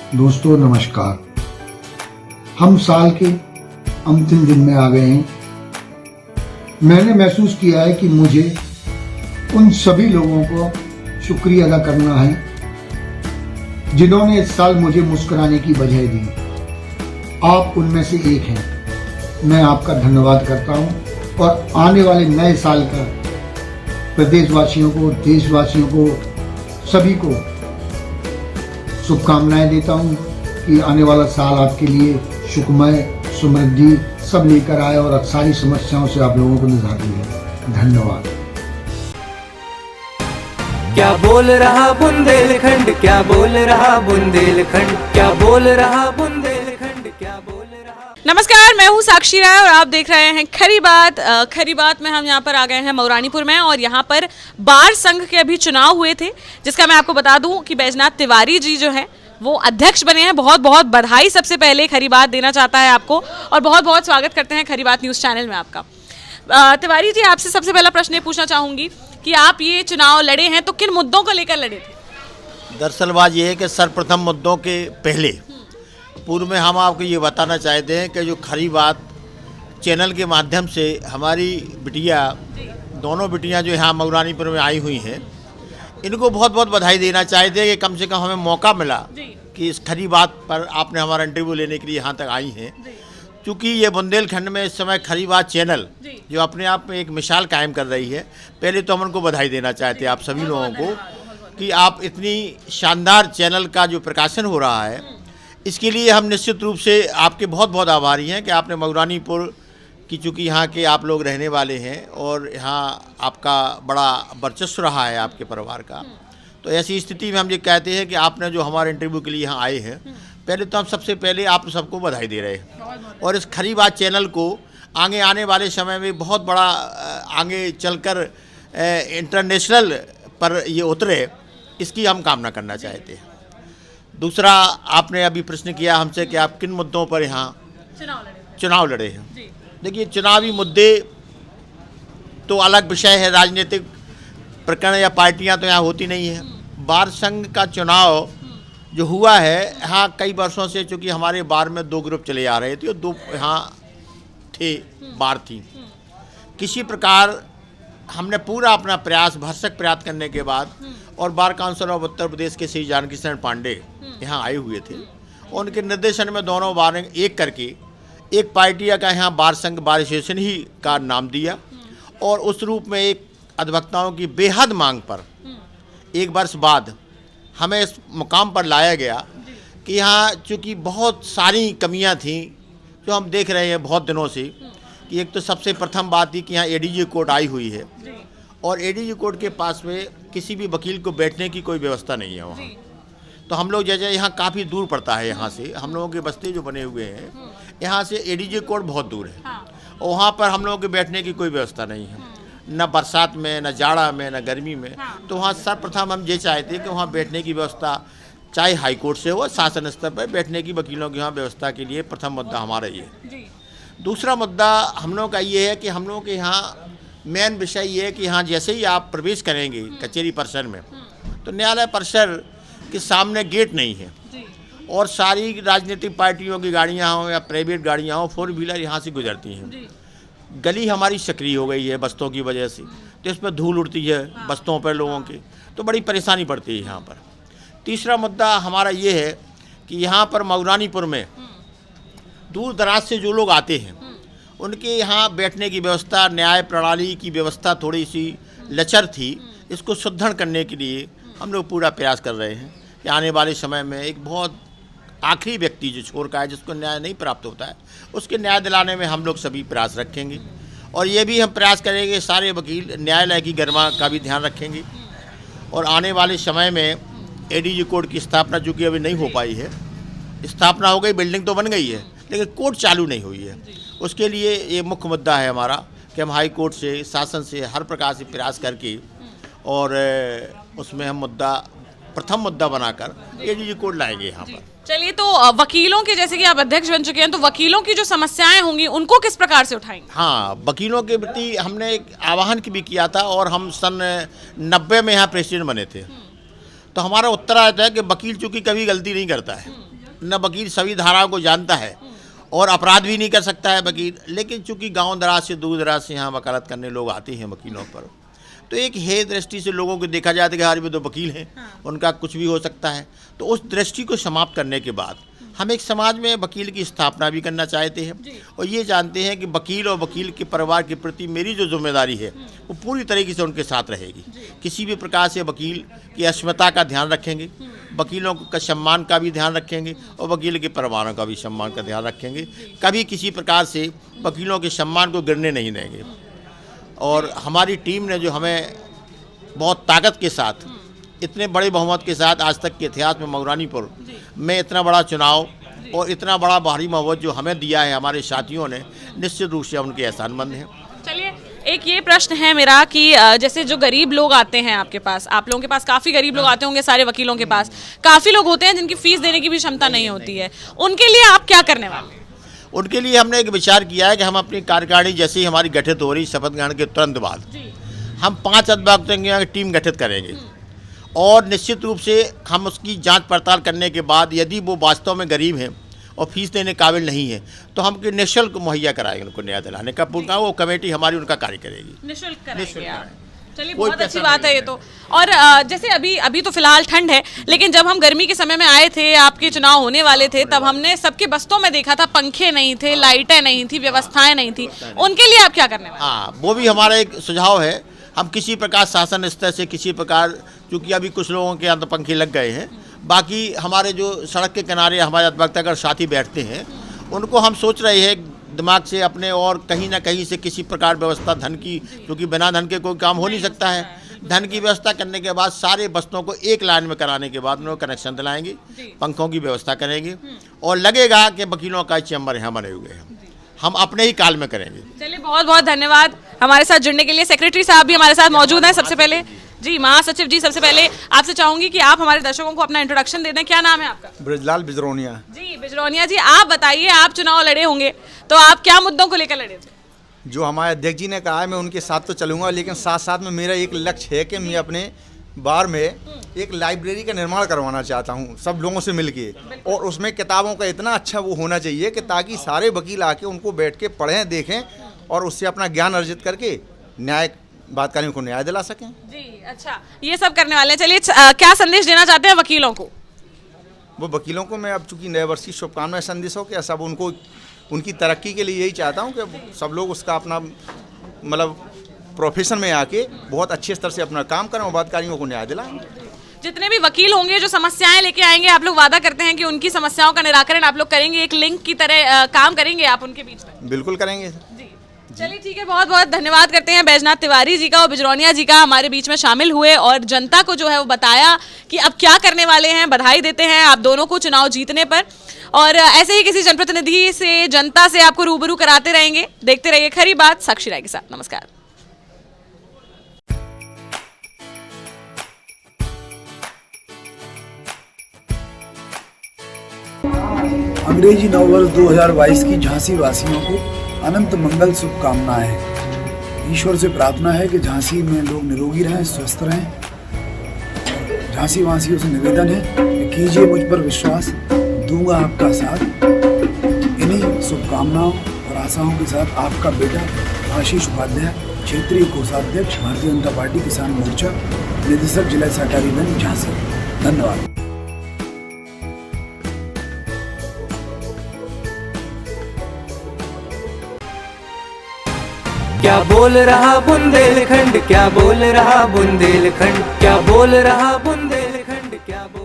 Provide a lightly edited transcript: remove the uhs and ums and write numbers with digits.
दोस्तों नमस्कार। हम साल के अंतिम दिन में आ गए हैं। मैंने महसूस किया है कि मुझे उन सभी लोगों को शुक्रिया अदा करना है जिन्होंने इस साल मुझे मुस्कुराने की वजह दी। आप उनमें से एक हैं। मैं आपका धन्यवाद करता हूं और आने वाले नए साल का प्रदेशवासियों को, देशवासियों को, सभी को शुभकामनाएं देता हूं कि आने वाला साल आपके लिए सुखमय, समृद्धि सब लेकर आए और सारी समस्याओं से आप लोगों को निजात मिले। धन्यवाद। क्या बोल रहा बुंदेलखंड, क्या बोल रहा बुंदेलखंड, क्या बोल रहा बुंदेलखंड, क्या बोल रहा। नमस्कार, मैं हूँ साक्षी राय और आप देख रहे हैं खरी बात। खरी बात में हम यहाँ पर आ गए हैं मऊरानीपुर में और यहाँ पर बार संघ के अभी चुनाव हुए थे, जिसका मैं आपको बता दूं कि बैजनाथ तिवारी जी जो है वो अध्यक्ष बने हैं। बहुत बहुत बधाई सबसे पहले खरी बात देना चाहता है आपको और बहुत बहुत स्वागत करते हैं खरी बात न्यूज़ चैनल में आपका। तिवारी जी, आपसे सबसे पहला प्रश्न ये पूछना चाहूँगी कि आप ये चुनाव लड़े हैं तो किन मुद्दों को लेकर लड़े थे? दरअसल बात ये है कि सर्वप्रथम मुद्दों के पहले पूर्व में हम आपको ये बताना चाहते हैं कि जो खरी बात चैनल के माध्यम से हमारी बिटिया, दोनों बिटियां जो यहाँ मऊरानीपुर में आई हुई हैं, इनको बहुत बहुत बधाई देना चाहते हैं कि कम से कम हमें मौका मिला कि इस खरी बात पर आपने हमारा इंटरव्यू लेने के लिए यहाँ तक आई हैं। क्योंकि ये बुंदेलखंड में इस समय खरी बात चैनल जो अपने आप में एक मिसाल कायम कर रही है, पहले तो हम उनको बधाई देना चाहते हैं आप सभी लोगों को कि आप इतनी शानदार चैनल का जो प्रकाशन हो रहा है, इसके लिए हम निश्चित रूप से आपके बहुत बहुत आभारी हैं कि आपने मऊरानीपुर की, चूँकि यहाँ के आप लोग रहने वाले हैं और यहाँ आपका बड़ा वर्चस्व रहा है आपके परिवार का, तो ऐसी स्थिति में हम ये कहते हैं कि आपने जो हमारे इंटरव्यू के लिए यहाँ आए हैं, पहले तो हम सबसे पहले आप सबको बधाई दे रहे हैं और इस खरी बात चैनल को आगे आने वाले समय में बहुत बड़ा आगे चलकर इंटरनेशनल पर ये उतरे, इसकी हम कामना करना चाहते हैं। दूसरा, आपने अभी प्रश्न किया हमसे कि आप किन मुद्दों पर यहाँ चुनाव लड़े हैं। देखिए, चुनावी मुद्दे तो अलग विषय है, राजनीतिक प्रकरण या पार्टियां तो यहाँ होती नहीं है। बार संघ का चुनाव जो हुआ है, यहाँ कई वर्षों से चूँकि हमारे बार में दो ग्रुप चले आ रहे थे और दो यहाँ थे बार थी। किसी प्रकार हमने पूरा अपना प्रयास, भरसक प्रयास करने के बाद और bar council of Uttar Pradesh के श्री जानकी शरण पांडे यहाँ आए हुए थे और उनके निर्देशन में दोनों बार एक करके एक पार्टी का यहाँ बार संघ, बार एसोसिएशन ही का नाम दिया और उस रूप में एक अधिवक्ताओं की बेहद मांग पर एक वर्ष बाद हमें इस मुकाम पर लाया गया कि यहाँ चूँकि बहुत सारी कमियाँ थीं जो हम देख रहे हैं बहुत दिनों से, कि एक तो सबसे प्रथम बात थी कि यहाँ एडीजी कोर्ट आई हुई है और एडीजी कोर्ट के पास में किसी भी वकील को बैठने की कोई व्यवस्था नहीं है वहाँ। तो हम लोग जैसे यहाँ काफ़ी दूर पड़ता है, यहाँ से हम लोगों के बस्ते जो बने हुए हैं, यहाँ से एडीजी कोर्ट बहुत दूर है और वहाँ पर हम लोगों के बैठने की कोई व्यवस्था नहीं है, न बरसात में, न जाड़ा में, न गर्मी में। तो वहाँ सर्वप्रथम हम ये चाहते हैं कि वहाँ बैठने की व्यवस्था चाहे हाई कोर्ट से हो, शासन स्तर पर बैठने की वकीलों की वहाँ व्यवस्था के लिए प्रथम मुद्दा हमारा ये है। दूसरा मुद्दा हम लोगों का ये है कि हम लोगों के यहाँ मेन विषय ये है कि यहाँ जैसे ही आप प्रवेश करेंगे कचहरी परिसर में, तो न्यायालय परिसर के सामने गेट नहीं है और सारी राजनीतिक पार्टियों की गाड़ियाँ हों या प्राइवेट गाड़ियाँ हों, 4 व्हीलर यहाँ से गुजरती हैं। गली हमारी सक्रिय हो गई है बस्तों की वजह से, तो इसमें धूल उड़ती है बस्तों पर लोगों की, तो बड़ी परेशानी पड़ती है यहाँ पर। तीसरा मुद्दा हमारा ये है कि यहाँ पर मऊरानीपुर में दूर दराज से जो लोग आते हैं उनके यहाँ बैठने की व्यवस्था, न्याय प्रणाली की व्यवस्था थोड़ी सी लचर थी। इसको सुदृढ़ करने के लिए हम लोग पूरा प्रयास कर रहे हैं कि आने वाले समय में एक बहुत आखिरी व्यक्ति जो छोड़ का है, जिसको न्याय नहीं प्राप्त होता है, उसके न्याय दिलाने में हम लोग सभी प्रयास रखेंगे और ये भी हम प्रयास करेंगे सारे वकील न्यायालय की गरिमा का भी ध्यान रखेंगे और आने वाले समय में एडीजी कोर्ट की स्थापना, जो कि अभी नहीं हो पाई है, स्थापना हो गई, बिल्डिंग तो बन गई है लेकिन कोर्ट चालू नहीं हुई है, उसके लिए ये मुख्य मुद्दा है हमारा कि हम हाई कोर्ट से, शासन से हर प्रकार से प्रयास करके और उसमें हम मुद्दा, प्रथम मुद्दा बनाकर एडीजी कोर्ट लाएंगे यहाँ पर। चलिए, तो वकीलों के, जैसे कि आप अध्यक्ष बन चुके हैं, तो वकीलों की जो समस्याएं होंगी उनको किस प्रकार से उठाएंगे? हाँ, वकीलों के प्रति हमने एक आह्वान भी किया था और हम सन 90 में यहाँ प्रेसिडेंट बने थे। तो हमारा उत्तर आया था कि वकील चूँकि कभी गलती नहीं करता है, न वकील सभी धाराओं को जानता है और अपराध भी नहीं कर सकता है वकील। लेकिन चूंकि गांव दराज से दूर दराज से यहाँ वकालत करने लोग आते हैं वकीलों पर, तो एक हे दृष्टि से लोगों को देखा जाता है कि यार ये तो वकील हैं, उनका कुछ भी हो सकता है। तो उस दृष्टि को समाप्त करने के बाद हम एक समाज में वकील की स्थापना भी करना चाहते हैं और ये जानते हैं कि वकील और वकील के परिवार के प्रति मेरी जो जिम्मेदारी है वो पूरी तरीके से उनके साथ रहेगी। किसी भी प्रकार से वकील की अस्मिता का ध्यान रखेंगे, वकीलों का सम्मान का भी ध्यान रखेंगे और वकील के परिवारों का भी सम्मान का ध्यान रखेंगे। कभी किसी प्रकार से वकीलों के सम्मान को गिरने नहीं देंगे। और हमारी टीम ने जो हमें बहुत ताकत के साथ, इतने बड़े बहुमत के साथ आज तक के इतिहास में मऊरानीपुर में इतना बड़ा चुनाव और इतना बड़ा भारी बहुमत जो हमें दिया है हमारे साथियों ने, निश्चित रूप से उनके एहसानमंद हैं। चलिए, एक ये प्रश्न है मेरा कि जैसे जो गरीब लोग आते हैं आपके पास, आप लोगों के पास काफ़ी गरीब लोग आते होंगे, सारे वकीलों के पास काफ़ी लोग होते हैं जिनकी फीस देने की भी क्षमता नहीं होती है, उनके लिए आप क्या करने वाले हैं? उनके लिए हमने एक विचार किया है कि हम अपनी कार्यकारिणी जैसे ही हमारी गठित हो रही शपथ ग्रहण के तुरंत बाद हम 5 अध्यापकों की टीम गठित करेंगे और निश्चित रूप से हम उसकी जांच पड़ताल करने के बाद यदि वो वास्तव में गरीब हैं और फीस देने काबिल नहीं है तो हम निःशुल्क मुहैया कराएंगे उनको न्याय दिलाने का पूरा, वो कमेटी हमारी उनका कार्य करेगी। निःशुल्क निःशुल्क कराएंगे आप। कराएंगे। चलिए, कोई बहुत अच्छी पैसा बात नहीं है ये तो। और जैसे अभी तो फिलहाल ठंड है, लेकिन जब हम गर्मी के समय में आए थे, आपके चुनाव होने वाले थे, तब हमने सबके बस्तों में देखा था पंखे नहीं थे, लाइटें नहीं थी, व्यवस्थाएं नहीं थी। उनके लिए आप क्या करने वाले? हाँ, वो भी हमारा एक सुझाव है। हम किसी प्रकार शासन स्तर से किसी प्रकार, चूँकि अभी कुछ लोगों के अंदर पंखे लग गए हैं, बाकी हमारे जो सड़क के किनारे हमारे अध्यापक अगर साथी बैठते हैं उनको हम सोच रहे हैं दिमाग से अपने और कहीं ना कहीं से किसी प्रकार व्यवस्था धन की, क्योंकि बिना धन के कोई काम हो नहीं सकता है, धन की व्यवस्था करने के बाद सारे बस्तों को एक लाइन में कराने के बाद उन्हें कनेक्शन दिलाएंगे, पंखों की व्यवस्था करेंगे और लगेगा कि वकीलों का चैम्बर यहाँ बने हुए हैं, हम अपने ही काल में करेंगे। चलिए, बहुत बहुत धन्यवाद हमारे साथ जुड़ने के लिए। सेक्रेटरी साहब भी हमारे साथ मौजूद हैं। सबसे पहले जी, महासचिव जी, सबसे पहले आपसे चाहूंगी कि आप हमारे दर्शकों को अपना इंट्रोडक्शन दे दें। क्या नाम है आपका? ब्रजलाल बिजरौनिया। जी बिजरौनिया जी, आप बताइए, आप चुनाव लड़े होंगे तो आप क्या मुद्दों को लेकर लड़े थे? जो हमारे अध्यक्ष जी ने कहा है मैं उनके साथ तो चलूंगा, लेकिन साथ साथ में मेरा एक लक्ष्य है कि मैं अपने बार में एक लाइब्रेरी का निर्माण करवाना चाहता हूं सब लोगों से मिलके, और उसमें किताबों का इतना अच्छा वो होना चाहिए कि ताकि सारे वकील आके उनको बैठ के पढ़ें, देखें और उससे अपना ज्ञान अर्जित करके न्याय बातकारियों को न्याय दिला सकें। जी, अच्छा, ये सब करने वाले हैं। चलिए, क्या संदेश देना चाहते हैं वकीलों को? वो वकीलों को मैं अब चूँकि नए वर्ष की शुभकामनाएं संदेश हो कि सब उनको उनकी तरक्की के लिए यही चाहता हूँ कि सब लोग उसका अपना मतलब प्रोफेशन में आके बहुत अच्छे स्तर से अपना काम करें और बातकारियों को न्याय दिलाएं। जितने भी वकील होंगे जो समस्याएं लेके आएंगे, आप लोग वादा करते हैं कि उनकी समस्याओं का निराकरण आप लोग करेंगे, एक लिंक की तरह काम करेंगे आप उनके बीच में? बिल्कुल करेंगे। चलिए, ठीक है, बहुत बहुत धन्यवाद करते हैं बैजनाथ तिवारी जी का और बिजरौनिया जी का, हमारे बीच में शामिल हुए और जनता को जो है वो बताया कि अब क्या करने वाले हैं। बधाई देते हैं आप दोनों को चुनाव जीतने पर, और ऐसे ही किसी जनप्रतिनिधि से, जनता से आपको रूबरू कराते रहेंगे। देखते रहिए खरी बात साक्षी राय के साथ। नमस्कार। अंग्रेजी नववर्ष 2022 की झांसी वासियों को अनंत मंगल शुभकामनाएं। ईश्वर से प्रार्थना है कि झांसी में लोग निरोगी रहें, स्वस्थ रहें। झांसी वासियों से निवेदन है कि कीजिए मुझ पर विश्वास, दूंगा आपका साथ। इन्हीं शुभकामनाओं और आशाओं के साथ आपका बेटा आशीष उपाध्याय, क्षेत्रीय कोषाध्यक्ष, भारतीय जनता पार्टी किसान मोर्चा, निदेशक जिला सहकारी बैंक झांसी। धन्यवाद। क्या बोल रहा बुंदेलखंड, क्या बोल रहा बुंदेलखंड, क्या बोल रहा बुंदेलखंड, क्या बोल